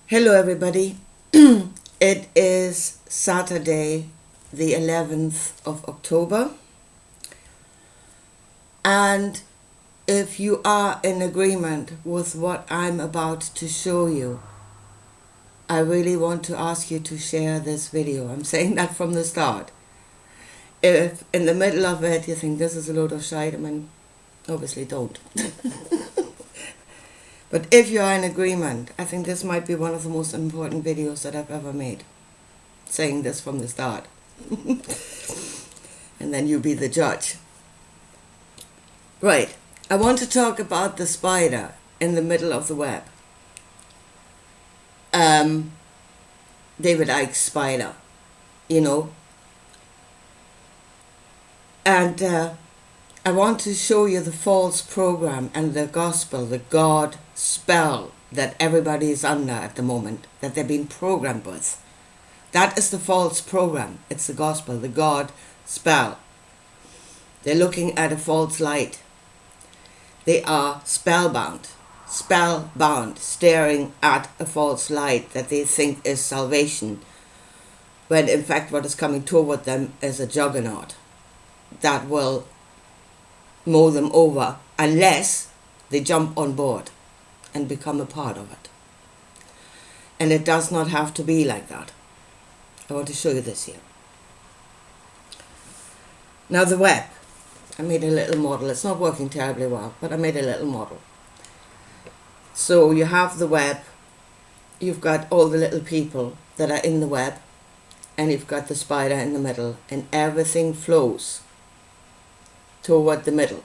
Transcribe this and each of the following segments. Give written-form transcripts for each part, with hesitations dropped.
Hello everybody. It is Saturday the 11th of October, and if you are in agreement with what I'm about to show you, I really want to ask you to share this video. I'm saying that from the start. If in the middle of it you think this is a load of shite, I mean, obviously don't. But if you are in agreement, I think this might be one of the most important videos that I've ever made. Saying this from the start. And then you be the judge. Right. I want to talk about the spider in the middle of the web. David Icke's spider, you know. And I want to show you the false program and the gospel, the God spell that everybody is under at the moment, that they're being programmed with. That is the false program. It's the gospel, the God spell. They're looking at a false light. They are spellbound, staring at a false light that they think is salvation, when in fact what is coming toward them is a juggernaut that will mow them over unless they jump on board and become a part of it. And it does not have to be like that. I want to show you this here. Now the web. I made a little model. It's not working terribly well, but I made a little model. So you have the web, you've got all the little people that are in the web, and you've got the spider in the middle, and everything flows toward the middle.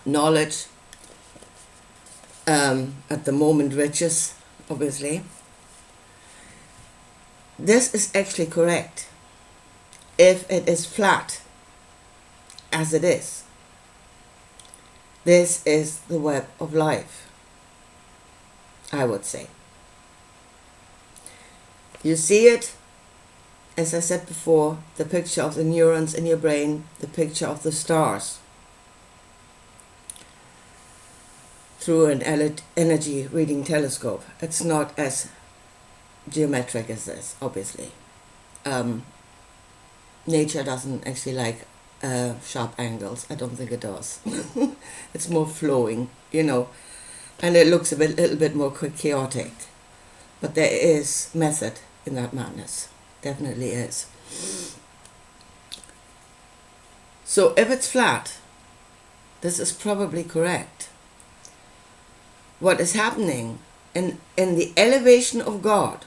Knowledge, at the moment riches, obviously. This is actually correct if it is flat, as it is. This is the web of life, I would say. You see it, as I said before, the picture of the neurons in your brain, the picture of the stars, through an energy reading telescope. It's not as geometric as this, obviously. Nature doesn't actually like sharp angles. I don't think it does. It's more flowing, you know, and it looks a little bit more chaotic. But there is method in that madness. Definitely is. So if it's flat, this is probably correct. What is happening in the elevation of God,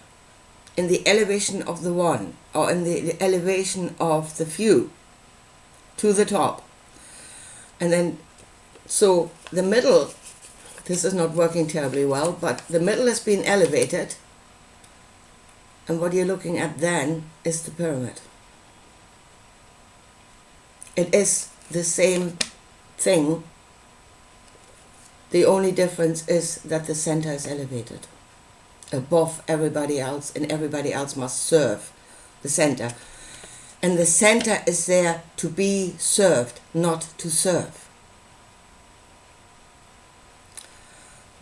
in the elevation of the one, or in the elevation of the few to the top. And then, so the middle, this is not working terribly well, but the middle has been elevated. And what you're looking at then is the pyramid. It is the same thing. The only difference is that the center is elevated above everybody else, and everybody else must serve the center. And the center is there to be served, not to serve.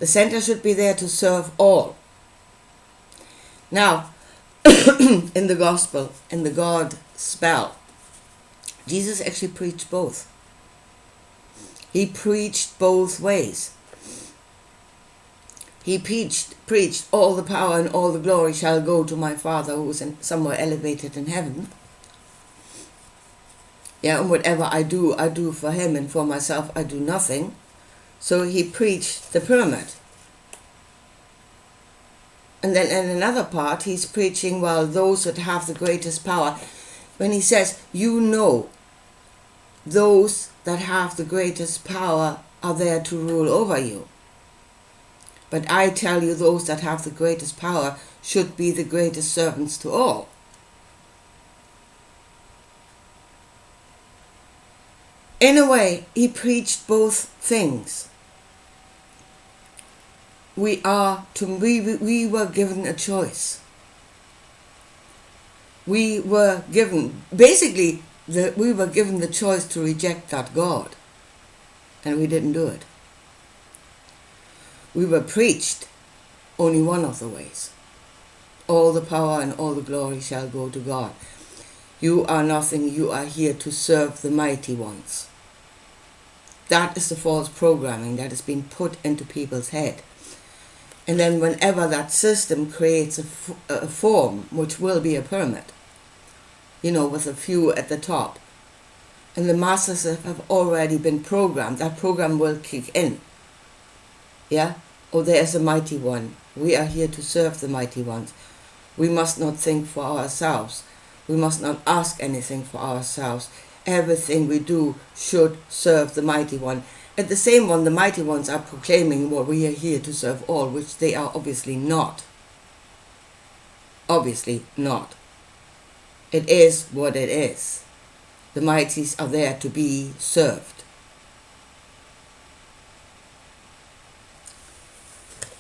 The center should be there to serve all. Now, in the gospel, in the God spell, Jesus actually preached both. He preached both ways. He preached all the power and all the glory shall go to my Father who is somewhere elevated in heaven. Yeah, and whatever I do for him, and for myself I do nothing. So he preached the pyramid. And then in another part, he's preaching, well, those that have the greatest power. When he says, you know, those that have the greatest power are there to rule over you. But I tell you, those that have the greatest power should be the greatest servants to all. In a way, he preached both things. We were given a choice. We were given, basically, we were given the choice to reject that God, and we didn't do it. We were preached only one of the ways. All the power and all the glory shall go to God. You are nothing, you are here to serve the mighty ones. That is the false programming that has been put into people's head. And then whenever that system creates a form, which will be a pyramid, with a few at the top, and the masses have already been programmed, that program will kick in. Yeah? Oh, there's a mighty one. We are here to serve the mighty ones. We must not think for ourselves. We must not ask anything for ourselves. Everything we do should serve the mighty one. At the same one, the mighty ones are proclaiming what we are here to serve all, which they are obviously not. Obviously not. It is what it is. The mighties are there to be served.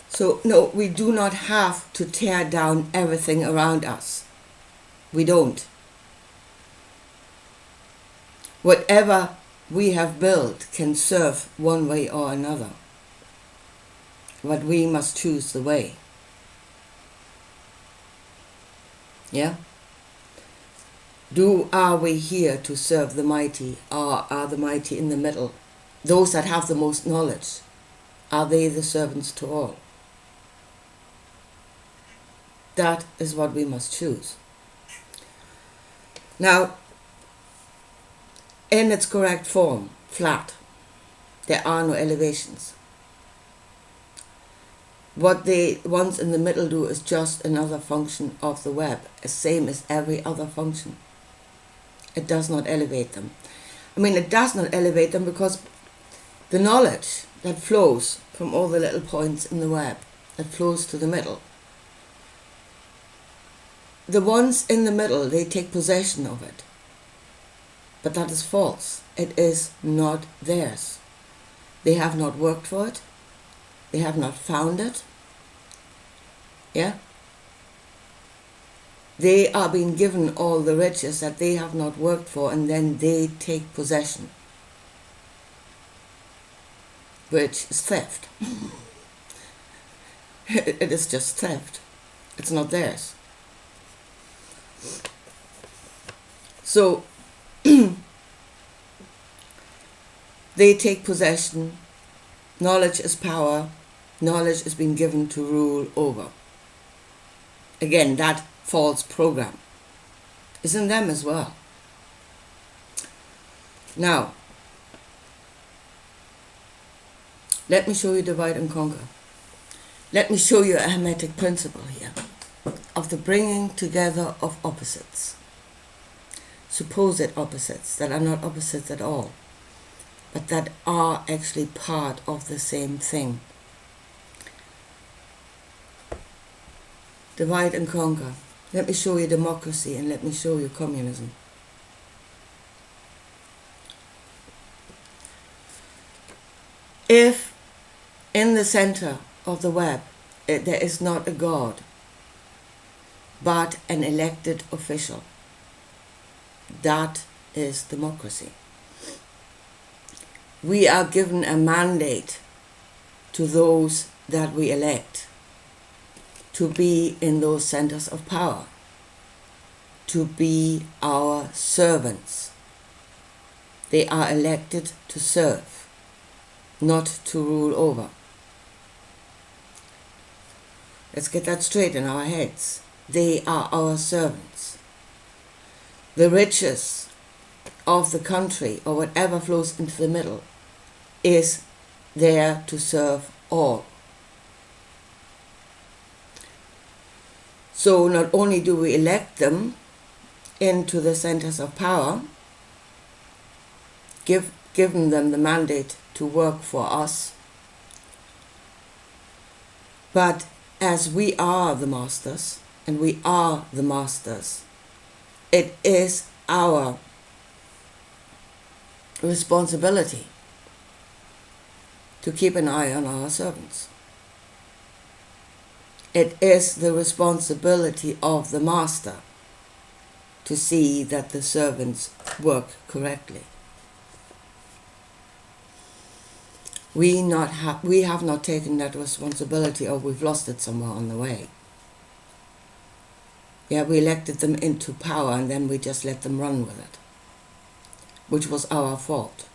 So, no, we do not have to tear down everything around us. We don't. Whatever we have built can serve one way or another. But we must choose the way. Yeah? Are we here to serve the mighty, or are the mighty in the middle? Those that have the most knowledge, are they the servants to all? That is what we must choose. Now, in its correct form, flat, there are no elevations. What the ones in the middle do is just another function of the web, the same as every other function. It does not elevate them. It does not elevate them because the knowledge that flows from all the little points in the web, that flows to the middle, the ones in the middle, they take possession of it. But that is false. It is not theirs. They have not worked for it. They have not found it. Yeah? They are being given all the riches that they have not worked for, and then they take possession, which is theft. It is just theft. It's not theirs. So, they take possession. Knowledge is power. Knowledge is being given to rule over. Again, that false program is in them as well. Now, let me show you divide and conquer. Let me show you a Hermetic principle here of the bringing together of opposites. Supposed opposites that are not opposites at all, but that are actually part of the same thing. Divide and conquer. Let me show you democracy and let me show you communism. If in the center of the web there is not a God, but an elected official, that is democracy. We are given a mandate to those that we elect to be in those centers of power, to be our servants. They are elected to serve, not to rule over. Let's get that straight in our heads. They are our servants. The riches of the country, or whatever flows into the middle, is there to serve all. So not only do we elect them into the centers of power, given them the mandate to work for us, but as we are the masters, and we are the masters, it is our responsibility to keep an eye on our servants. It is the responsibility of the master to see that the servants work correctly. we have not taken that responsibility, or we've lost it somewhere on the way. Yeah, we elected them into power and then we just let them run with it, which was our fault,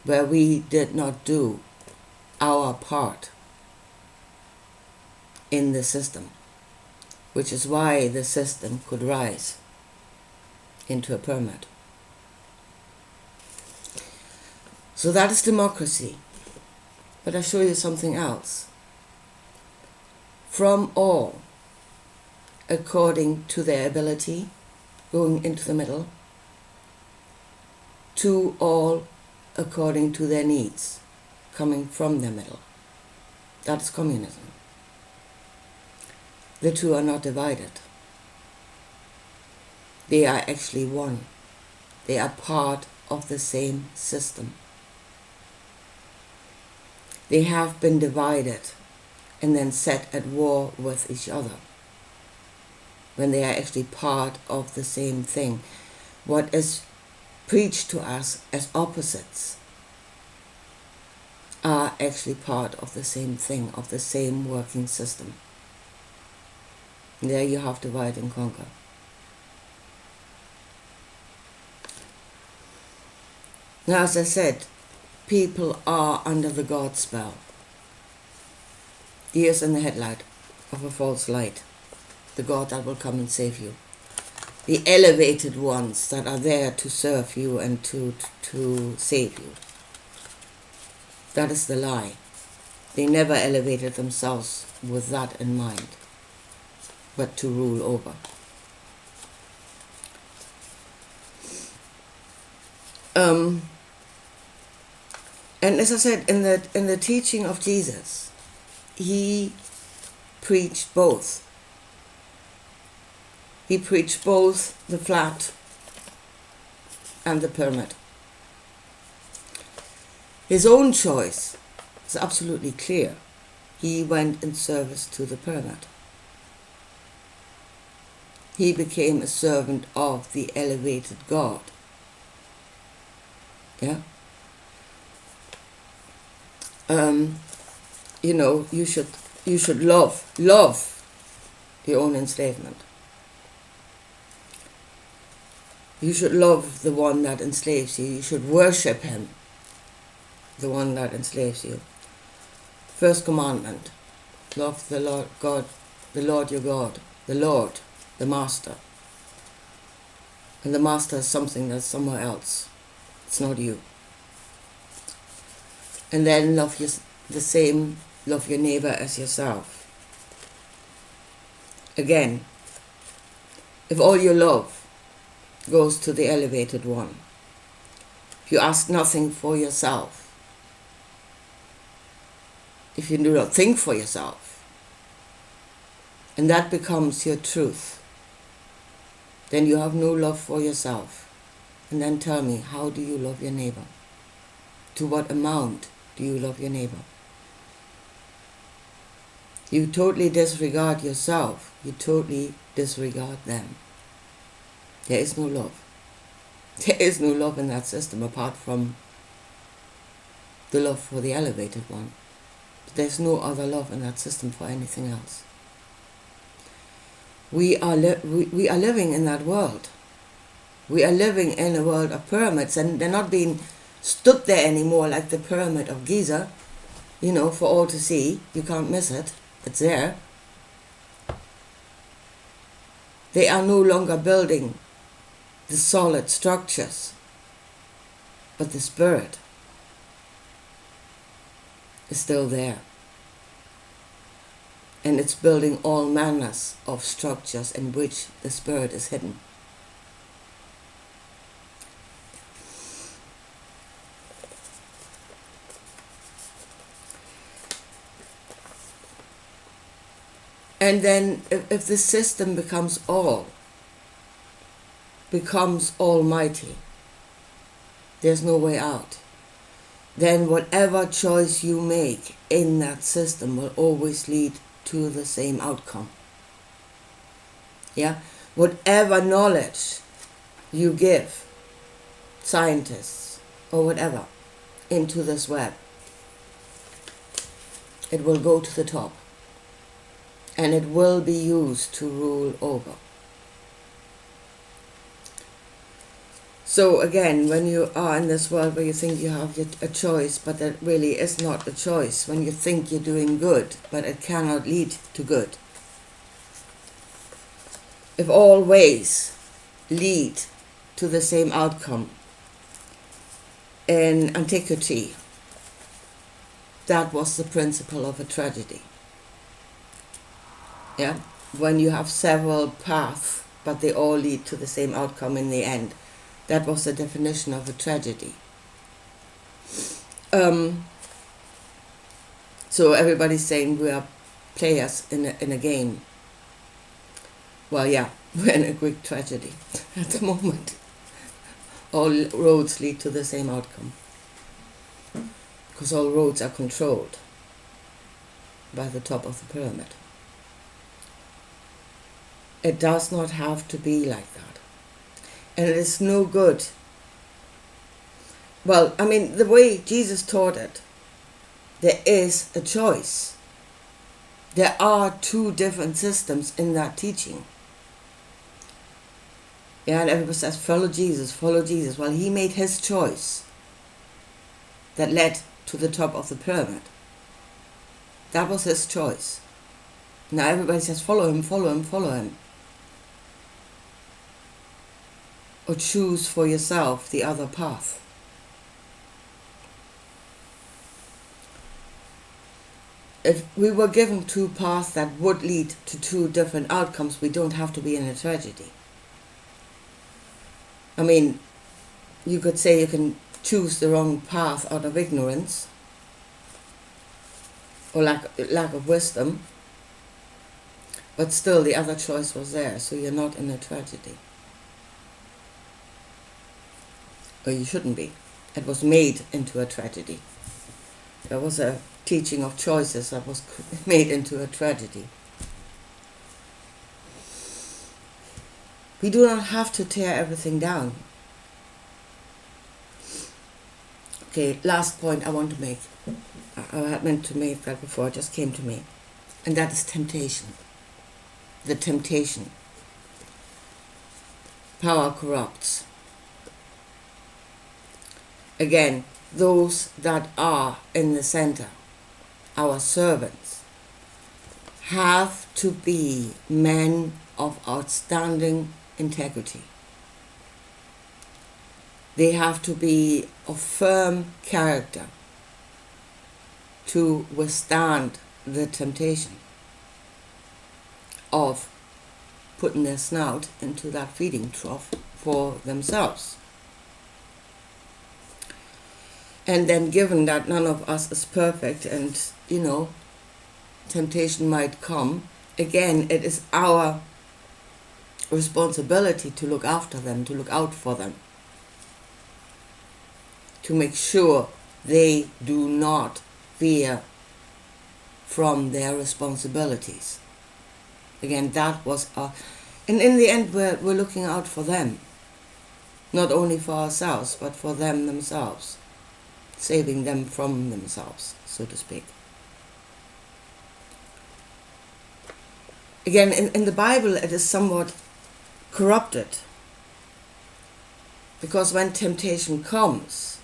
where we did not do our part in the system, which is why the system could rise into a pyramid. So that is democracy. But I'll show you something else. From all, according to their ability, going into the middle, to all according to their needs, coming from the middle. That is communism. The two are not divided. They are actually one. They are part of the same system. They have been divided and then set at war with each other, when they are actually part of the same thing. What is preached to us as opposites are actually part of the same thing, of the same working system. And there you have divide and conquer. Now, as I said, people are under the God spell. Deers in the headlight of a false light. The God that will come and save you. The elevated ones that are there to serve you and to save you. That is the lie. They never elevated themselves with that in mind, but to rule over. And as I said, in the teaching of Jesus, he preached both. He preached both the flat and the pyramid. His own choice is absolutely clear. He went in service to the pyramid. He became a servant of the elevated God. Yeah? You should love your own enslavement. You should love the one that enslaves you. You should worship him, the one that enslaves you. First commandment, love the Lord God, the Lord your God, the Lord, the Master. And the Master is something that's somewhere else. It's not you. And then love your neighbor as yourself. Again, if all your love goes to the elevated one, if you ask nothing for yourself, if you do not think for yourself, and that becomes your truth, then you have no love for yourself. And then tell me, how do you love your neighbor? To what amount do you love your neighbor? You totally disregard yourself. You totally disregard them. There is no love. There is no love in that system apart from the love for the elevated one. There's no other love in that system for anything else. We are living in that world. We are living in a world of pyramids, and they're not being stood there anymore like the Pyramid of Giza, for all to see. You can't miss it. It's there. They are no longer building the solid structures, but the spirit is still there. And it's building all manners of structures in which the spirit is hidden. And then if the system becomes almighty, there's no way out. Then whatever choice you make in that system will always lead to the same outcome. Yeah? Whatever knowledge you give scientists or whatever into this web, it will go to the top. And it will be used to rule over. So again, when you are in this world where you think you have a choice, but that really is not a choice, when you think you're doing good, but it cannot lead to good. If all ways lead to the same outcome, in antiquity, that was the principle of a tragedy. Yeah, when you have several paths, but they all lead to the same outcome in the end. That was the definition of a tragedy. So everybody's saying we are players in a game. Well, yeah, we're in a Greek tragedy at the moment. All roads lead to the same outcome. Because all roads are controlled by the top of the pyramid. It does not have to be like that. And it is no good. Well, I mean, the way Jesus taught it, there is a choice. There are two different systems in that teaching. Yeah, and everybody says, follow Jesus, follow Jesus. Well, he made his choice that led to the top of the pyramid. That was his choice. Now everybody says, follow him, follow him, follow him. Or choose for yourself the other path. If we were given two paths that would lead to two different outcomes, we don't have to be in a tragedy. I mean, you could say you can choose the wrong path out of ignorance or lack of wisdom, but still the other choice was there, so you're not in a tragedy. Or you shouldn't be. It was made into a tragedy. There was a teaching of choices that was made into a tragedy. We do not have to tear everything down. Okay, last point I want to make. I had meant to make that before, it just came to me. And that is temptation. The temptation. Power corrupts. Again, those that are in the center, our servants, have to be men of outstanding integrity. They have to be of firm character to withstand the temptation of putting their snout into that feeding trough for themselves. And then given that none of us is perfect and, temptation might come, again, it is our responsibility to look after them, to look out for them, to make sure they do not veer from their responsibilities. Again, that was and in the end we're looking out for them, not only for ourselves, but for them themselves, saving them from themselves, so to speak. Again, in the Bible it is somewhat corrupted, because when temptation comes,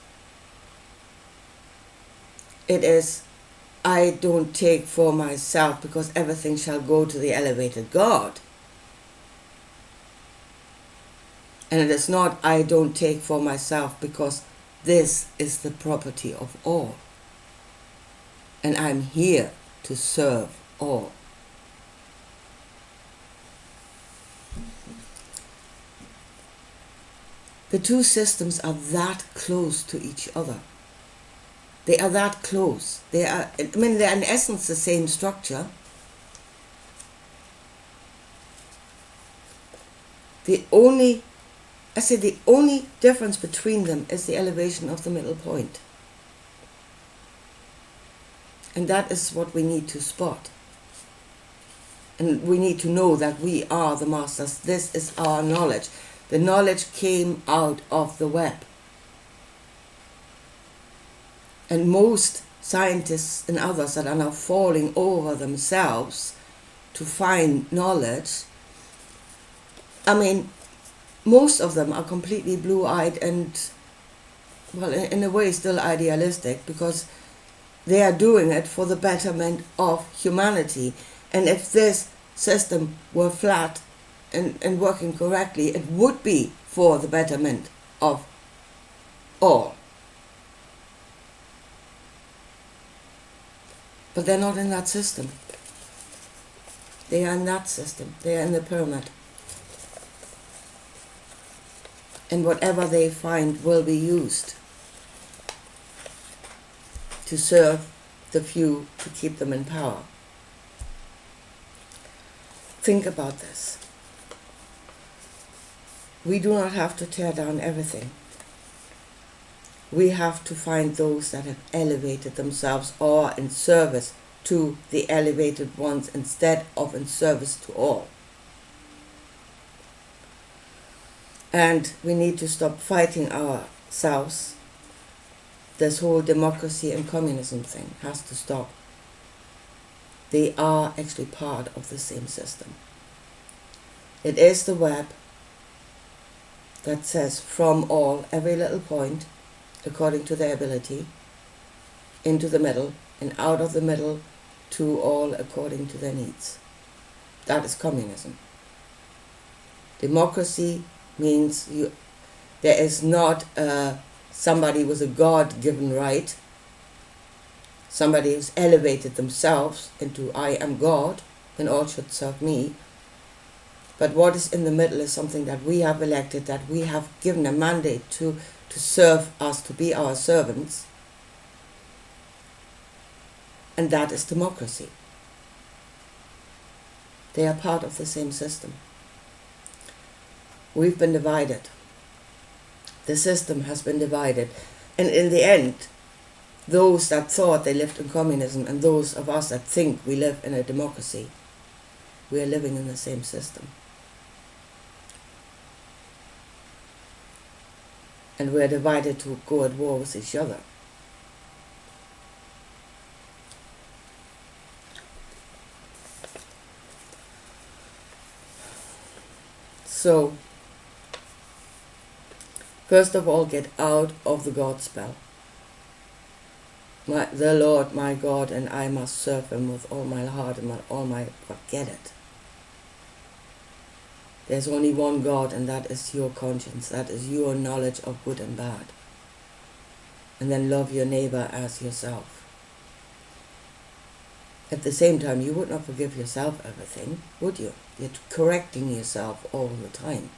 it is, I don't take for myself because everything shall go to the elevated God. And it is not, I don't take for myself because this is the property of all. And I'm here to serve all. The two systems are that close to each other. They are that close. They're in essence the same structure. The only difference between them is the elevation of the middle point. And that is what we need to spot. And we need to know that we are the masters. This is our knowledge. The knowledge came out of the web. And most scientists and others that are now falling over themselves to find knowledge, I mean, most of them are completely blue-eyed and, well, in a way still idealistic, because they are doing it for the betterment of humanity. And if this system were flat and working correctly, it would be for the betterment of all. But they're not in that system. They are in that system. They are in the pyramid. And whatever they find will be used to serve the few, to keep them in power. Think about this. We do not have to tear down everything. We have to find those that have elevated themselves or in service to the elevated ones instead of in service to all. And we need to stop fighting ourselves. This whole democracy and communism thing has to stop. They are actually part of the same system. It is the web that says from all, every little point, according to their ability, into the middle, and out of the middle to all according to their needs. That is communism. Democracy means there is not somebody with a God-given right, somebody who's elevated themselves into I am God and all should serve me. But what is in the middle is something that we have elected, that we have given a mandate to serve us, to be our servants. And that is democracy. They are part of the same system. We've been divided. The system has been divided. And in the end, those that thought they lived in communism and those of us that think we live in a democracy, we are living in the same system. And we are divided to go at war with each other. So, first of all, get out of the God spell. The Lord my God, and I must serve him with all my heart and forget it. There's only one God, and that is your conscience. That is your knowledge of good and bad. And then love your neighbor as yourself. At the same time, you would not forgive yourself everything, would you? You're correcting yourself all the time.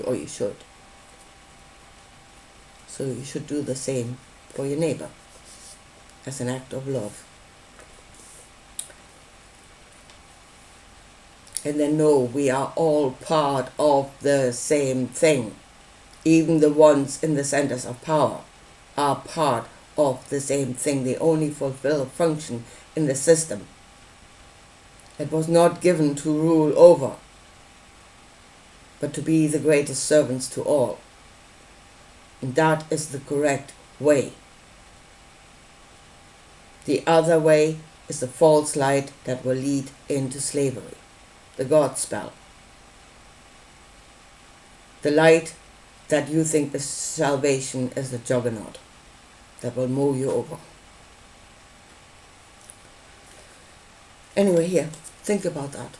Or you should. So you should do the same for your neighbor as an act of love. And then know we are all part of the same thing. Even the ones in the centers of power are part of the same thing. They only fulfill a function in the system. It was not given to rule over, but to be the greatest servants to all. And that is the correct way. The other way is the false light that will lead into slavery. The God spell. The light that you think is salvation is the juggernaut that will mow you over. Anyway, here, think about that.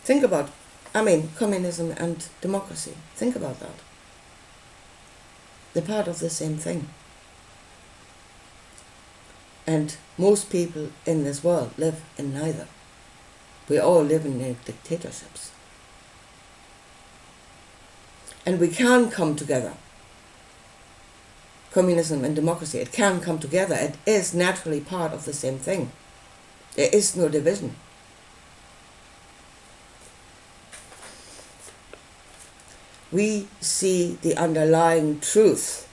Think about, communism and democracy. Think about that. They're part of the same thing. And most people in this world live in neither. We all live in dictatorships. And we can come together. Communism and democracy, it can come together. It is naturally part of the same thing. There is no division. We see the underlying truth.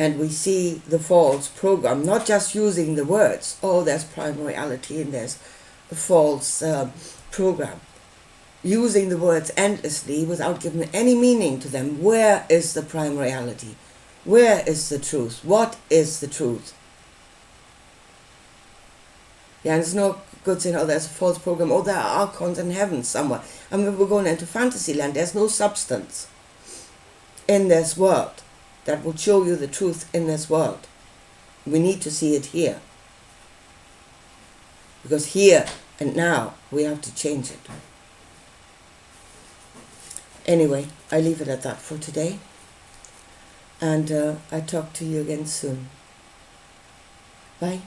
And we see the false program, not just using the words, oh, there's prime reality and there's a false program. Using the words endlessly without giving any meaning to them. Where is the prime reality? Where is the truth? What is the truth? Yeah, and it's no good saying, oh, there's a false program, oh, there are archons in heaven somewhere. I mean, we're going into fantasy land. There's no substance in this world that will show you the truth in this world. We need to see it here. Because here and now, we have to change it. Anyway, I leave it at that for today. And I talk to you again soon. Bye.